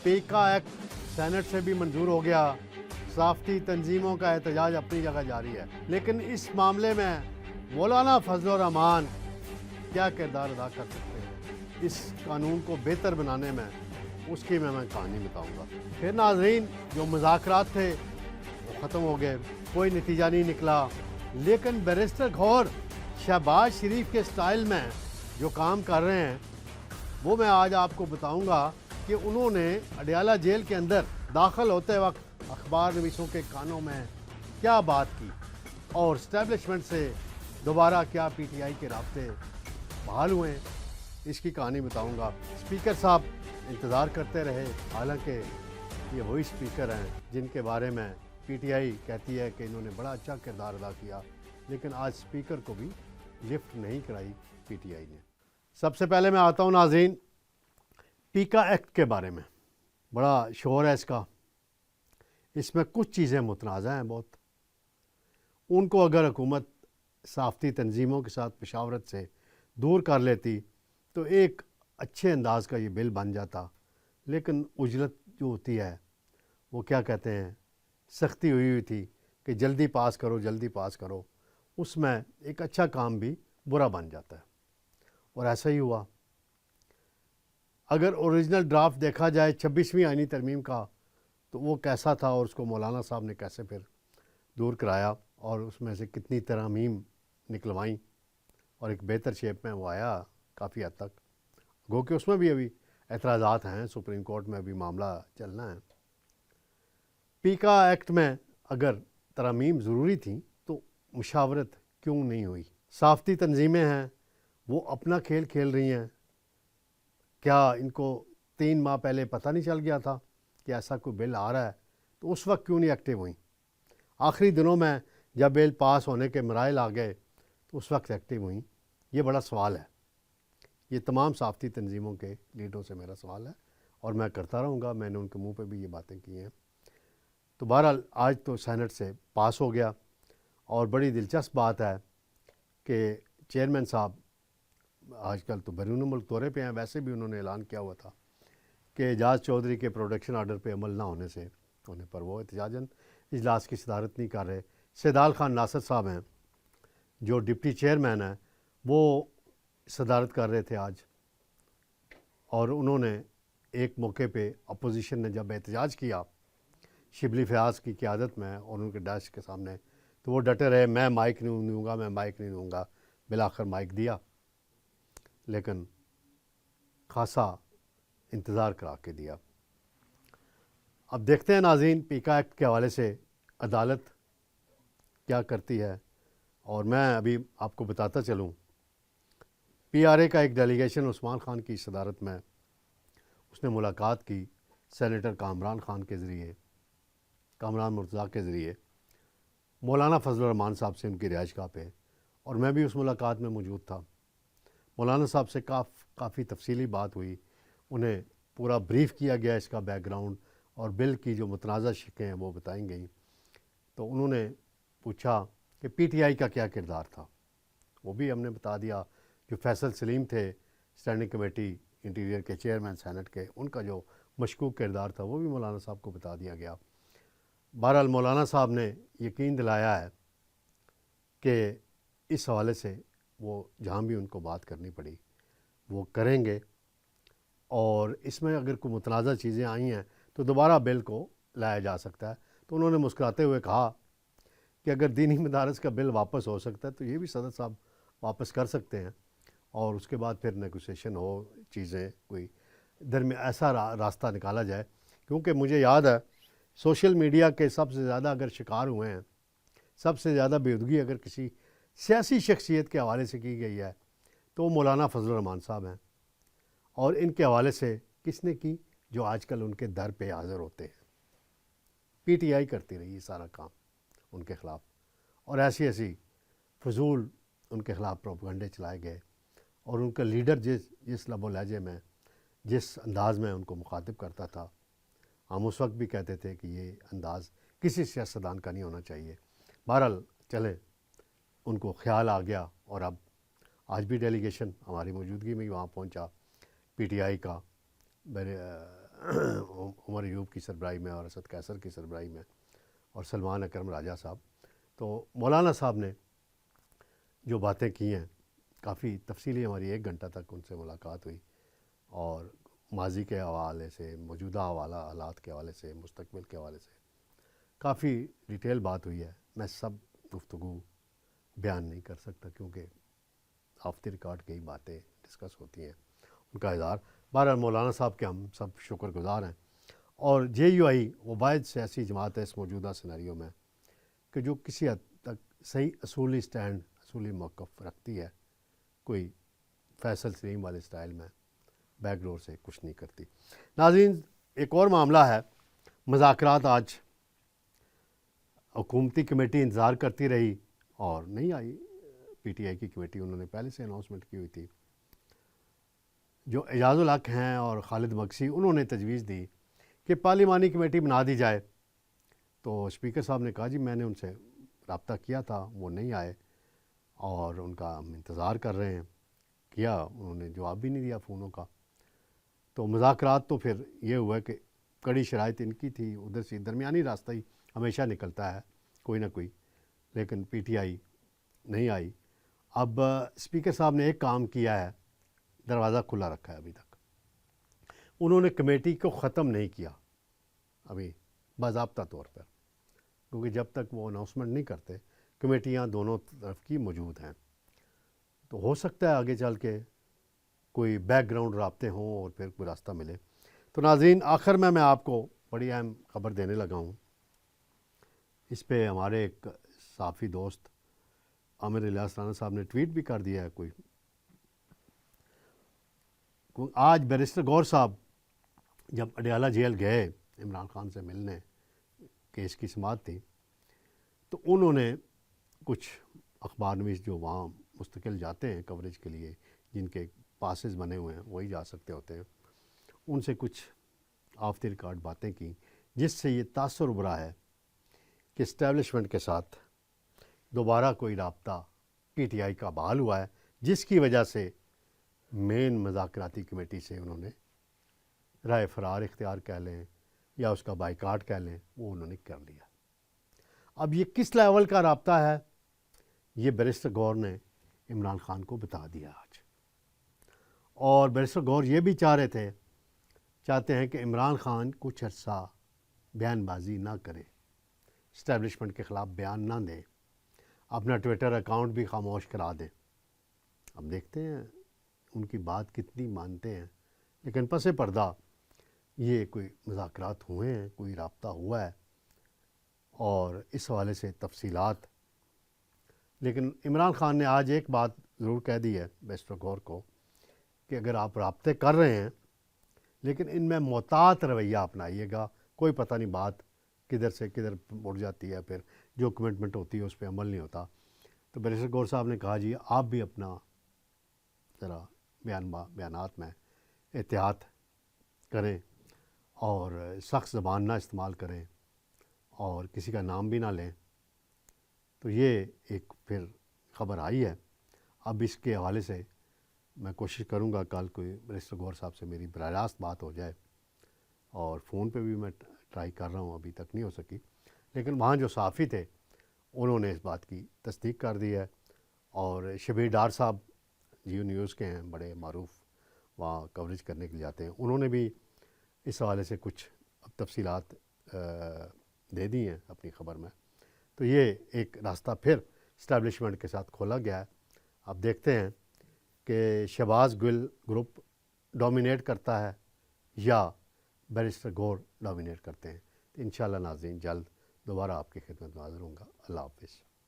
पीका act senate से भी मंजूर हो गया। साफ्ती तंजीमों का एहतजाज अपनी जगह जारी है, लेकिन इस मामले में मौलाना फजल रहमान क्या किरदार अदा कर सकते हैं इस कानून को बेहतर बनाने में, उसकी मैं कहानी बताऊंगा। फिर नाजरीन, जो मुज़ाकरात थे वो ख़त्म हो गए, कोई नतीजा नहीं निकला, लेकिन बैरिस्टर गौहर शहबाज शरीफ के स्टाइल में जो काम कर रहे हैं वो मैं आज आपको बताऊंगा कि उन्होंने अडयाला जेल के अंदर दाखिल होते वक्त अखबार नवीसों के कानों में क्या बात की और इस्टेब्लिशमेंट से दोबारा क्या पीटीआई के रास्ते बहाल हुए हैं, इसकी कहानी बताऊंगा। स्पीकर साहब इंतज़ार करते रहे, हालांकि ये वही स्पीकर हैं जिनके बारे में पीटीआई कहती है कि इन्होंने बड़ा अच्छा किरदार अदा किया, लेकिन आज स्पीकर को भी लिफ्ट नहीं कराई पीटीआई ने। सबसे पहले मैं आता हूँ नाज़रीन पीका एक्ट के बारे में। बड़ा शोर है इसका, इसमें कुछ चीज़ें मुतनाज़ा हैं बहुत। उनको अगर हुकूमत साफ्ती तंजीमों के साथ मशावरत से दूर कर लेती तो एक अच्छे अंदाज का ये बिल बन जाता, लेकिन उजलत जो होती है वो क्या कहते हैं, सख्ती हुई थी कि जल्दी पास करो जल्दी पास करो, उसमें एक अच्छा काम भी बुरा बन जाता है और ऐसा ही हुआ। अगर ओरिजिनल ड्राफ्ट देखा जाए 26वीं आईनी तरमीम का तो वो कैसा था और उसको मौलाना साहब ने कैसे फिर दूर कराया और उसमें से कितनी तरमीम निकलवाई और एक बेहतर शेप में वो आया काफ़ी हद तक। गो कि उसमें भी अभी एतराज़ात हैं, सुप्रीम कोर्ट में अभी मामला चलना है। पीका एक्ट में अगर तरमीम ज़रूरी थी तो मुशावरत क्यों नहीं हुई? साफ्ती तंजीमें हैं, वो अपना खेल खेल रही हैं। क्या इनको 3 माह पहले पता नहीं चल गया था कि ऐसा कोई बिल आ रहा है? तो उस वक्त क्यों नहीं एक्टिव हुई? आखिरी दिनों में जब बिल पास होने के मराइल आ गए तो उस वक्त एक्टिव हुई? ये बड़ा सवाल है। ये तमाम साफ्ती तंजीमों के लीडरों से मेरा सवाल है और मैं करता रहूँगा। मैंने उनके मुंह पे भी ये बातें की हैं। तो बहरहाल आज तो सेनेट से पास हो गया और बड़ी दिलचस्प बात है कि चेयरमैन साहब आजकल तो बैरून मुल्क दौरे पे हैं, वैसे भी उन्होंने ऐलान किया हुआ था कि एजाज चौधरी के प्रोडक्शन आर्डर पे अमल ना होने से उन्हें पर वो एहतजाजन इजलास की सदारत नहीं कर रहे। सैदाल खान नासर साहब हैं जो डिप्टी चेयरमैन हैं, वो सदारत कर रहे थे आज, और उन्होंने एक मौके पे अपोजिशन ने जब एहतजाज किया शिबली फयाज की क़यादत में और उनके डैश के सामने, तो वो डटे रहे, मैं माइक नहीं दूँगा, मैं माइक नहीं दूँगा। बिलाखिर माइक दिया, लेकिन खासा इंतज़ार करा के दिया। अब देखते हैं नाज़रीन पीका एक्ट के हवाले से अदालत क्या करती है। और मैं अभी आपको बताता चलूँ, पीआरए का एक डेलीगेशन उस्मान खान की सदारत में उसने मुलाकात की सेनेटर कामरान मुर्तज़ा के ज़रिए मौलाना फजल रहमान साहब से उनकी रिहाइशगाह पे, और मैं भी उस मुलाकात में मौजूद था। मौलाना साहब से काफ़ी तफसीली बात हुई, उन्हें पूरा ब्रीफ़ किया गया इसका बैकग्राउंड और बिल की जो मुतनाज़ा शिकें हैं वो बताई गई। तो उन्होंने पूछा कि पीटीआई का क्या किरदार था, वो भी हमने बता दिया। जो फैसल सलीम थे स्टैंडिंग कमेटी इंटीरियर के चेयरमैन सेनेट के, उनका जो मशकूक किरदार था वो भी मौलाना साहब को बता दिया गया। बहरहाल मौलाना साहब ने यकीन दिलाया है कि इस हवाले से वो जहाँ भी उनको बात करनी पड़ी वो करेंगे, और इसमें अगर कोई मुतनाज़ा चीज़ें आई हैं तो दोबारा बिल को लाया जा सकता है। तो उन्होंने मुस्कुराते हुए कहा कि अगर दीनी मदारस का बिल वापस हो सकता है तो ये भी सदर साहब वापस कर सकते हैं, और उसके बाद फिर नेगोशिएशन हो, चीज़ें कोई दरमियान ऐसा रास्ता निकाला जाए। क्योंकि मुझे याद है सोशल मीडिया के सबसे ज़्यादा अगर शिकार हुए हैं, सबसे ज़्यादा बेहूदगी अगर किसी सियासी शख्सियत के हवाले से की गई है तो मौलाना फजल रहमान साहब हैं, और इनके हवाले से किसने की? जो आजकल उनके दर पे हाज़िर होते हैं। पीटीआई करती रही ये सारा काम उनके ख़िलाफ़, और ऐसी ऐसी फजूल उनके ख़िलाफ़ प्रोपगंडे चलाए गए, और उनका लीडर जिस लबो लहजे में, जिस अंदाज़ में उनको मुखातिब करता था, हम उस वक्त भी कहते थे कि ये अंदाज़ किसी सियासतदान का नहीं होना चाहिए। बहरहाल चले, उनको ख्याल आ गया, और अब आज भी डेलीगेशन हमारी मौजूदगी में ही वहाँ पहुँचा पीटीआई का, عمر ایوب کی سربراہی میں اور اسد قیصر کی سربراہی میں اور سلمان اکرم راجہ صاحب. تو مولانا صاحب نے جو باتیں کی ہیں کافی تفصیلی، ہماری 1 گھنٹہ تک ان سے ملاقات ہوئی اور ماضی کے حوالے سے، موجودہ حالات کے حوالے سے، مستقبل کے حوالے سے کافی ڈیٹیل بات ہوئی ہے. میں سب گفتگو بیان نہیں کر سکتا کیونکہ آف دی ریکارڈ کئی باتیں ڈسکس ہوتی ہیں، ان کا اظہار. بہرحال مولانا صاحب کے ہم سب شکر گزار ہیں. اور جے یو آئی وہ واحد سیاسی جماعت ہے اس موجودہ سیناریو میں کہ جو کسی حد تک صحیح اصولی سٹینڈ، اصولی موقف رکھتی ہے. کوئی فیصل سلیم والے سٹائل میں بیک ڈور سے کچھ نہیں کرتی. ناظرین، ایک اور معاملہ ہے. مذاکرات آج حکومتی کمیٹی انتظار کرتی رہی اور نہیں آئی. پی ٹی آئی کی کمیٹی انہوں نے پہلے سے اناؤنسمنٹ کی ہوئی تھی. جو اعجاز الحق ہیں اور خالد مگسی، انہوں نے تجویز دی کہ پارلیمانی کمیٹی بنا دی جائے. تو اسپیکر صاحب نے کہا جی میں نے ان سے رابطہ کیا تھا، وہ نہیں آئے اور ان کا ہم انتظار کر رہے ہیں. کیا انہوں نے جواب بھی نہیں دیا فونوں کا. تو مذاکرات تو پھر یہ ہوا کہ کڑی شرائط ان کی تھی، ادھر سے درمیانی راستہ ہی ہمیشہ نکلتا ہے کوئی نہ کوئی، لیکن پی ٹی آئی نہیں آئی. اب اسپیکر صاحب نے ایک کام کیا ہے، دروازہ کھلا رکھا ہے ابھی تک. انہوں نے کمیٹی کو ختم نہیں کیا ابھی باضابطہ طور پر، کیونکہ جب تک وہ اناؤنسمنٹ نہیں کرتے کمیٹیاں دونوں طرف کی موجود ہیں. تو ہو سکتا ہے آگے چل کے کوئی بیک گراؤنڈ رابطے ہوں اور پھر کوئی راستہ ملے. تو ناظرین، آخر میں آپ کو بڑی اہم خبر دینے لگا ہوں. اس پہ ہمارے ایک صحافی دوست عامر الیاس رانا صاحب نے ٹویٹ بھی کر دیا ہے. کوئی آج بیرسٹر غور صاحب جب اڈیالہ جیل گئے عمران خان سے ملنے، کیس کی سماعت تھی، تو انہوں نے کچھ اخبار نویس جو وہاں مستقل جاتے ہیں کوریج کے لیے، جن کے پاسز بنے ہوئے ہیں وہی جا سکتے ہوتے ہیں، ان سے کچھ آف دی ریکارڈ باتیں کی، جس سے یہ تاثر ابھرا ہے کہ اسٹیبلشمنٹ کے ساتھ دوبارہ کوئی رابطہ پی ٹی آئی کا بحال ہوا ہے، جس کی وجہ سے مین مذاکراتی کمیٹی سے انہوں نے رائے فرار اختیار کہہ لیں یا اس کا بائیکاٹ کہہ لیں، وہ انہوں نے کر لیا. اب یہ کس لیول کا رابطہ ہے یہ بیرسٹر غور نے عمران خان کو بتا دیا آج. اور بیرسٹر غور یہ بھی چاہتے ہیں کہ عمران خان کچھ عرصہ بیان بازی نہ کرے، اسٹیبلشمنٹ کے خلاف بیان نہ دیں، اپنا ٹویٹر اکاؤنٹ بھی خاموش کرا دیں. اب دیکھتے ہیں ان کی بات کتنی مانتے ہیں، لیکن پس پردہ یہ کوئی مذاکرات ہوئے ہیں، کوئی رابطہ ہوا ہے اور اس حوالے سے تفصیلات. لیکن عمران خان نے آج ایک بات ضرور کہہ دی ہے بیرسٹر غور کو کہ اگر آپ رابطے کر رہے ہیں لیکن ان میں محتاط رویہ اپنائیے گا. کوئی پتہ نہیں بات کدھر سے کدھر اڑ جاتی ہے، پھر جو کمٹمنٹ ہوتی ہے اس پہ عمل نہیں ہوتا. تو بیرسٹر غور صاحب نے کہا جی آپ بھی اپنا ذرا بیانات میں احتیاط کریں اور سخت زبان نہ استعمال کریں اور کسی کا نام بھی نہ لیں. تو یہ ایک پھر خبر آئی ہے. اب اس کے حوالے سے میں کوشش کروں گا کل کوئی بیرسٹر غور صاحب سے میری براہ راست بات ہو جائے، اور فون پہ بھی میں ٹرائی کر رہا ہوں، ابھی تک نہیں ہو سکی. لیکن وہاں جو صحافی تھے انہوں نے اس بات کی تصدیق کر دی ہے. اور شبیر ڈار صاحب جیو نیوز کے ہیں، بڑے معروف، وہاں کوریج کرنے کے لیے جاتے ہیں، انہوں نے بھی اس حوالے سے کچھ اب تفصیلات دے دی ہیں اپنی خبر میں. تو یہ ایک راستہ پھر اسٹیبلشمنٹ کے ساتھ کھولا گیا ہے. اب دیکھتے ہیں کہ شہباز گل گروپ ڈومینیٹ کرتا ہے یا بیرسٹر غور ڈومینیٹ کرتے ہیں. انشاءاللہ ناظرین جلد دوبارہ آپ کی خدمت میں حاضر ہوں گا. اللہ حافظ.